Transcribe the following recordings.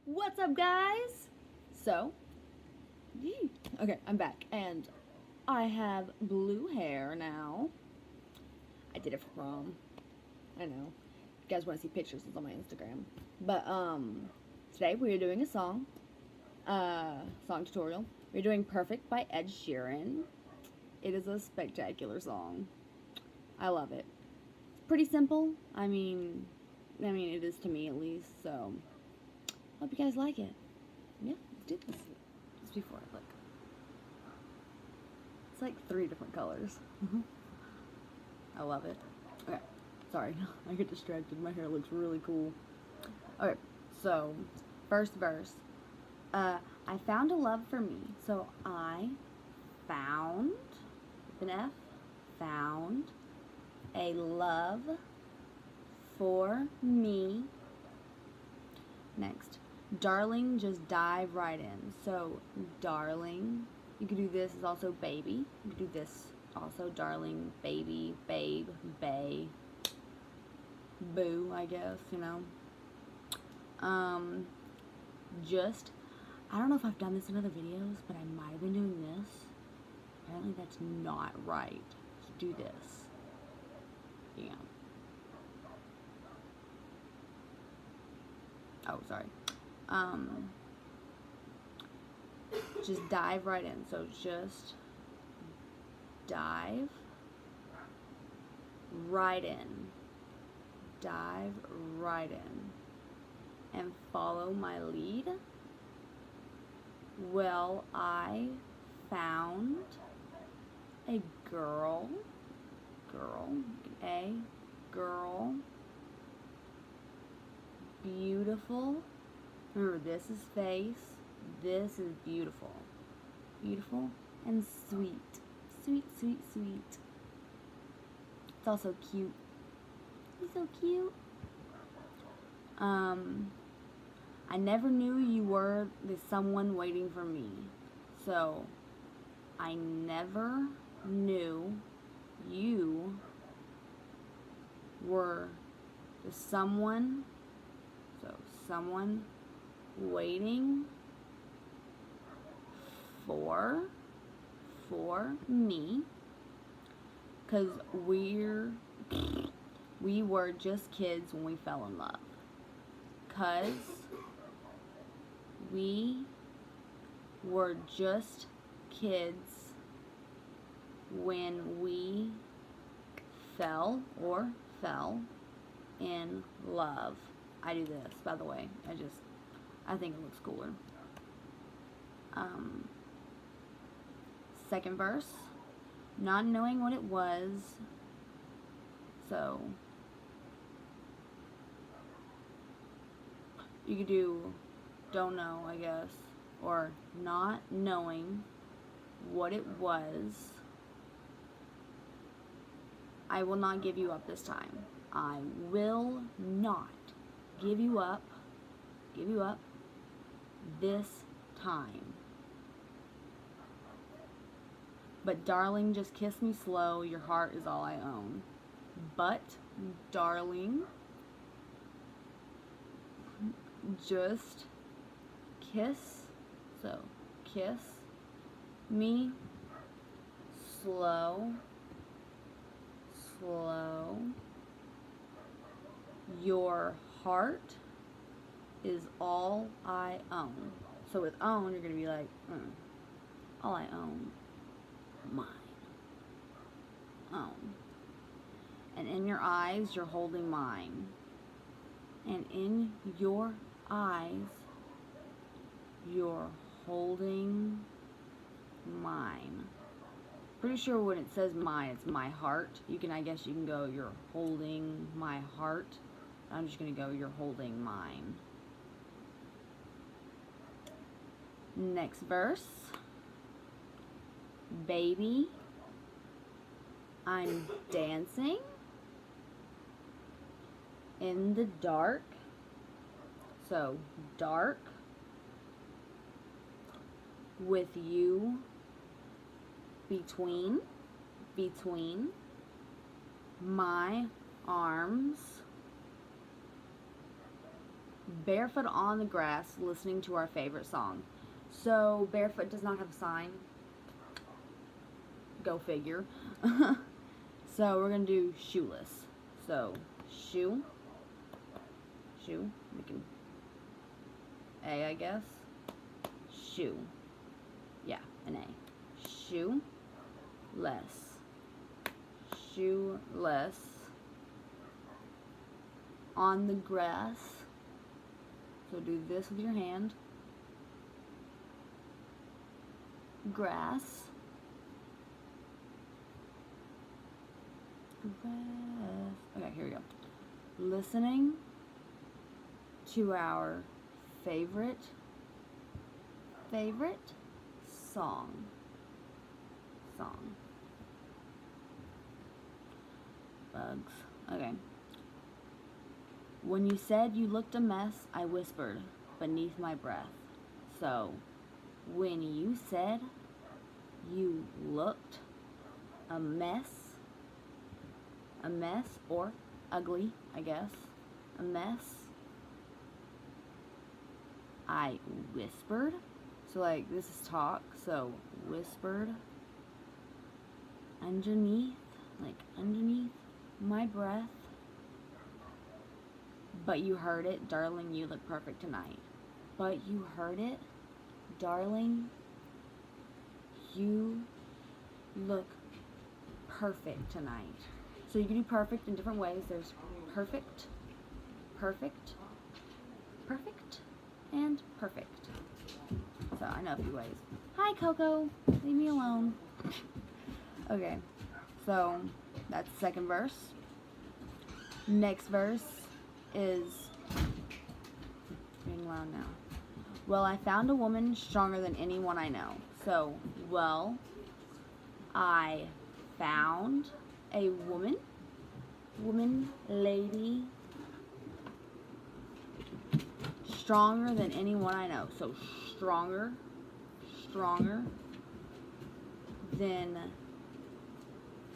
What's up, guys? So, okay, I'm back, and I have blue hair now. I did it for prom. I know. If you guys want to see pictures, it's on my Instagram. But, today we are doing a song tutorial. We're doing Perfect by Ed Sheeran. It is a spectacular song. I love it. It's pretty simple. I mean, it is to me at least, so hope you guys like it. Yeah, let's do this. Just before I look. It's like 3 different colors. I love it. Okay, sorry, I get distracted. My hair looks really cool. Okay, so first verse. I found a love for me. So I found, with an F, found a love for me. Next, darling, just dive right in. So, darling, you could do this as also baby. You could do this also, darling, baby, babe, bae, boo, I guess, you know. Just, I don't know if I've done this in other videos, but I might have been doing this. Apparently that's not right. So do this. Yeah. Oh, sorry. Just dive right in. So just dive right in. Dive right in. And follow my lead. Well, I found a girl, beautiful. Remember, this is face, this is beautiful. Beautiful and sweet. Sweet, sweet, sweet. It's also cute. He's so cute. I never knew you were the someone waiting for me. So, I never knew you were the someone, so someone waiting for me, because we were just kids when we fell in love, because we were just kids when we fell in love. I do this, by the way. I think it looks cooler. Second verse, not knowing what it was. So you could do don't know, I guess, or not knowing what it was. I will not give you up this time. I will not give you up this time. But darling, just kiss me slow, your heart is all I own. But darling, just kiss, so kiss me slow, your heart is all I own. So with own, you're going to be like, all I own, mine, own. And in your eyes, you're holding mine. And in your eyes, you're holding mine. Pretty sure when it says mine, it's my heart. I guess you can go, you're holding my heart. I'm just going to go, you're holding mine. Next verse. Baby, I'm dancing in the dark. So, dark with you between my arms. barefoot on the grass, listening to our favorite song. So, barefoot does not have a sign. Go figure. So, we're going to do shoeless. So, shoe, making A, I guess. Shoe. Yeah, an A. Shoe, less. Shoeless. On the grass. So do this with your hand. Grass. Grass. Okay, here we go. Listening to our favorite song. Bugs. Okay. When you said you looked a mess, I whispered beneath my breath. So, when you said you looked a mess or ugly, I guess, a mess, I whispered. So, like, this is talk, so whispered underneath my breath. But you heard it, darling, you look perfect tonight. But you heard it, darling, you look perfect tonight. So you can do perfect in different ways. There's perfect, and perfect. So I know a few ways. Hi, Coco. Leave me alone. Okay, so that's the second verse. Next verse is being loud now. Well, I found a woman stronger than anyone I know. So, well, I found a woman, lady, stronger than anyone I know. So, stronger than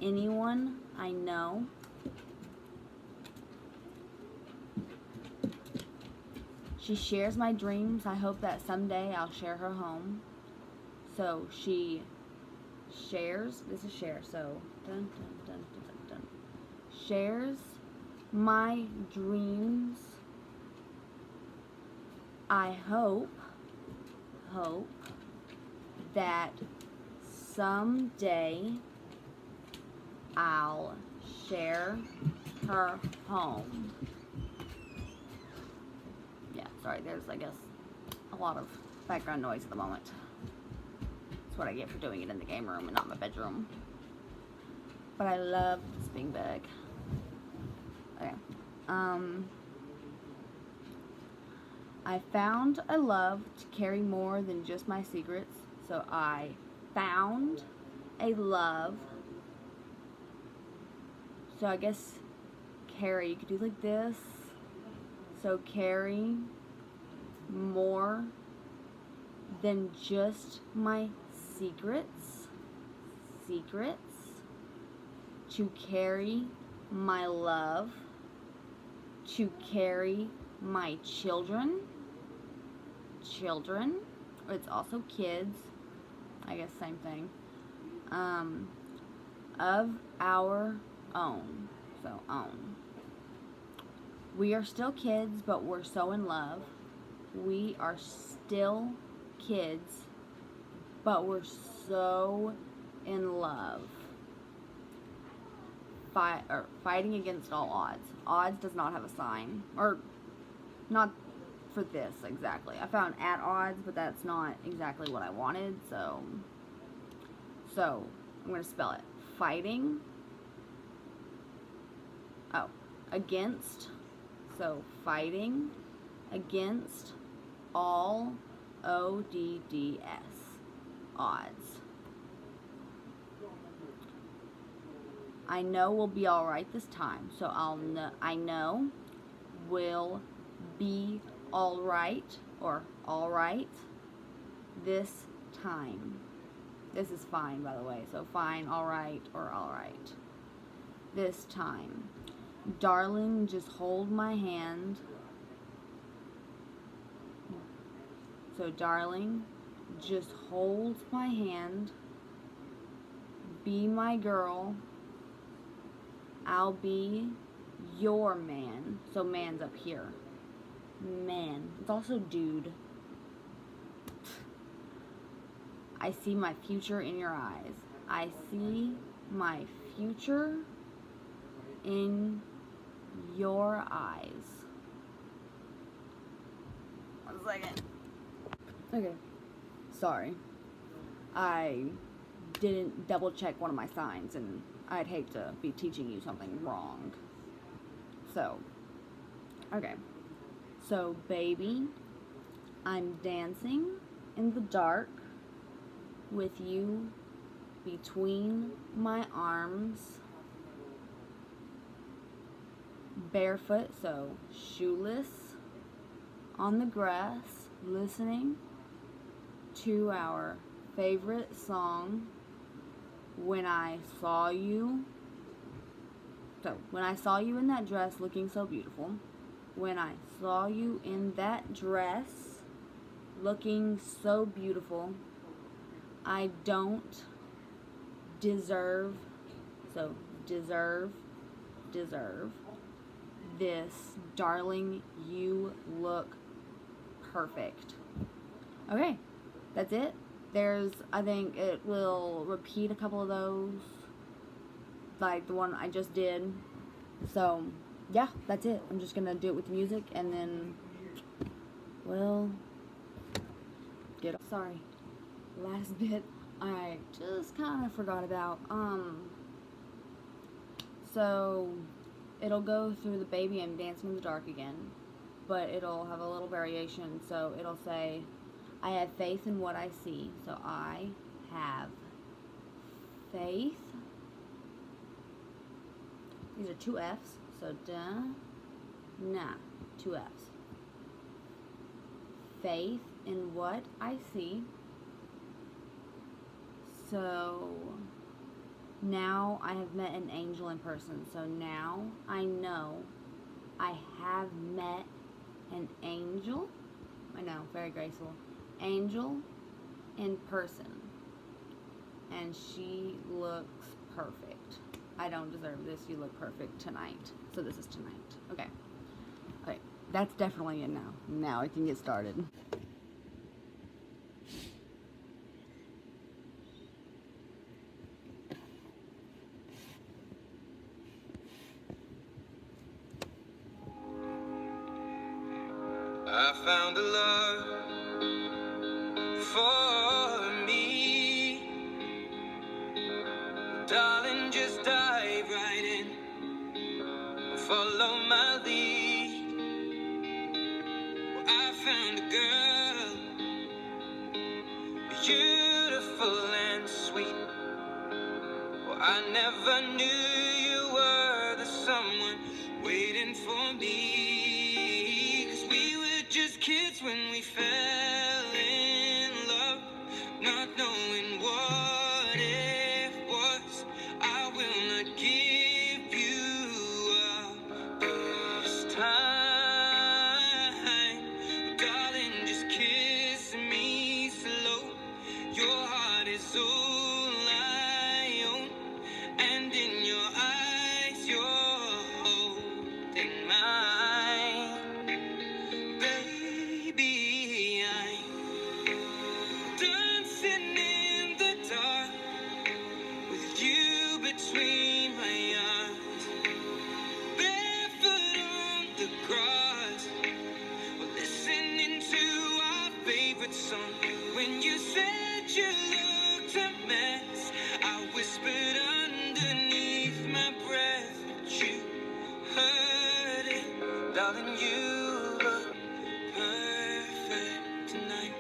anyone I know. She shares my dreams. I hope that someday I'll share her home. So she shares, this is share, so dun, dun, dun, dun, dun, dun. Shares my dreams. I hope that someday I'll share her home. Yeah, sorry, there's, I guess, a lot of background noise at the moment. That's what I get for doing it in the game room and not my bedroom. But I love this being big. Okay. I found a love to carry more than just my secrets. So I found a love. So I guess carry, you could do like this. So carry more than just my secrets. To carry my love. To carry my children. It's also kids. I guess same thing. Of our own. So own. We are still kids, but we're so in love. We are still kids, but we're so in love. Fighting against all odds. Odds does not have a sign. Or, not for this exactly. I found at odds, but that's not exactly what I wanted, so I'm going to spell it. Fighting. Oh, against. So, fighting against all odds. Odds. I know we'll be alright this time. So, I know we'll be alright or alright this time. This is fine, by the way. So, fine, alright, or alright. This time. Darling, just hold my hand. So, darling, just hold my hand. Be my girl. I'll be your man. So, man's up here. Man. It's also dude. I see my future in your eyes. I see my future in your eyes. 1 second. Okay. Sorry. I didn't double check one of my signs, and I'd hate to be teaching you something wrong. So, okay. So, baby, I'm dancing in the dark with you between my arms, barefoot, so shoeless, on the grass, listening to our favorite song, When I Saw You. So, when I saw you in that dress looking so beautiful, when I saw you in that dress looking so beautiful, I don't deserve, so deserve this, darling, you look perfect. Okay, that's it. I think it will repeat a couple of those, like the one I just did. So, yeah, that's it. I'm just gonna do it with the music, and then we'll get off. Sorry, last bit I just kind of forgot about. So it'll go through the baby I'm dancing in the dark again, but it'll have a little variation. So it'll say, I have faith in what I see. So I have faith. These are 2 F's. So da, na, 2 F's. Faith in what I see. So now I have met an angel in person. So now I know I have met an angel. I know, very graceful. Angel in person. And she looks perfect. I don't deserve this. You look perfect tonight. So this is tonight. Okay. Okay. That's definitely it now. Now I can get started. I found a love for me. Darling, just dive right in. Follow my lead. Well, I found a girl, beautiful and sweet. Well, I never knew you were the someone waiting for me. 'Cause we were just kids when we fell in love, not knowing what it was. I will not give you up this time. Darling, just kiss me slow. Your heart is all I own, and in your eyes you're holding mine. Baby, I'm dancing in the dark with you between my arms, barefoot on the grass. We're listening to our favorite song. When you said you looked a mess, I whispered underneath my breath, but you heard it. Darling, you look perfect tonight.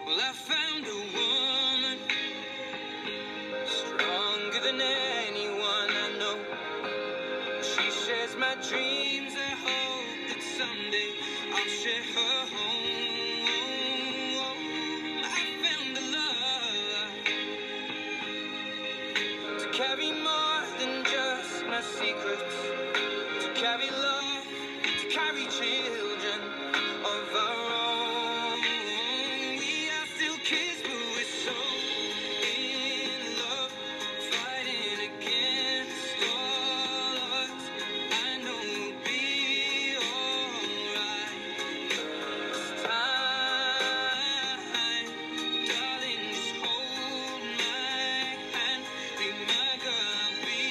Well, I found a woman stronger than anyone I know. She shares my dreams. I hope that someday I'll share her home. I found a love to carry more than just my secrets, to carry love, to carry children of our own. We are still kids, but we're so in love, fighting against all odds. I know we'll be alright this time. Darling, just hold my hand. Be my girl, I'll be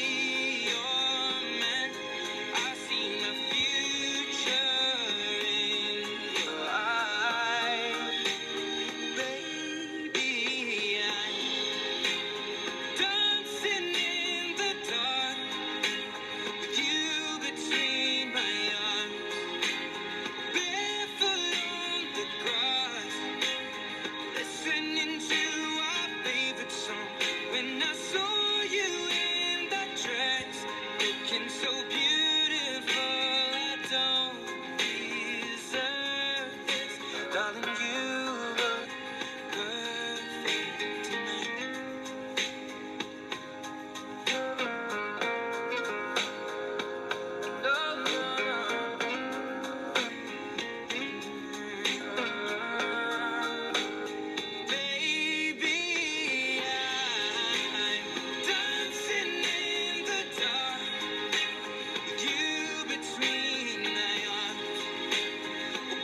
your man. I see my future in your eyes. Baby, I'm dancing in the dark with you between my arms, barefoot on the grass, listening to our favorite song. When I saw you in that dress, looking so beautiful, I don't deserve this. Darling, you look perfect tonight. Baby, I'm dancing in the dark with you between my arms,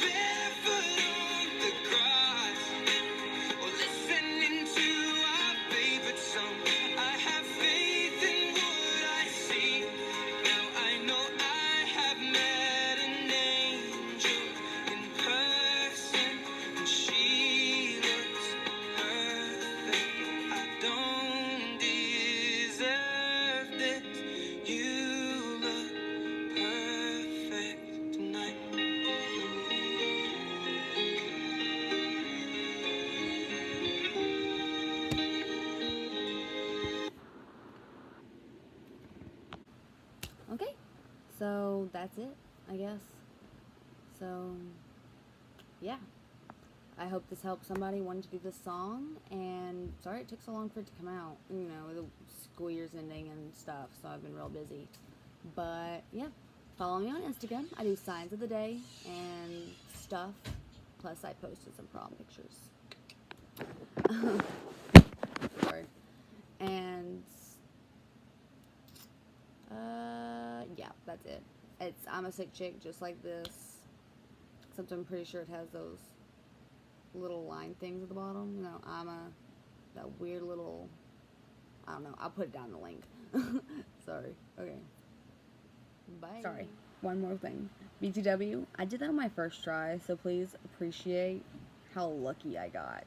barefoot on the grass, or listening to our favorite song. I have faith in what I see. Now I know I have met an angel in person, and she looks perfect. I don't deserve this. You look perfect tonight. Okay, so that's it, I guess. So, yeah. I hope this helped somebody wanting to do this song, and sorry it took so long for it to come out, you know, the school year's ending and stuff, so I've been real busy. But, yeah, follow me on Instagram. I do signs of the day and stuff, plus I posted some prom pictures. Sorry. And, yeah, that's it. It's I'm a Sick Chick, just like this, except I'm pretty sure it has those little line things at the bottom. You know, that weird little, I don't know, I'll put it down in the link. Sorry. Okay. Bye. Sorry. One more thing. BTW, I did that on my first try, so please appreciate how lucky I got.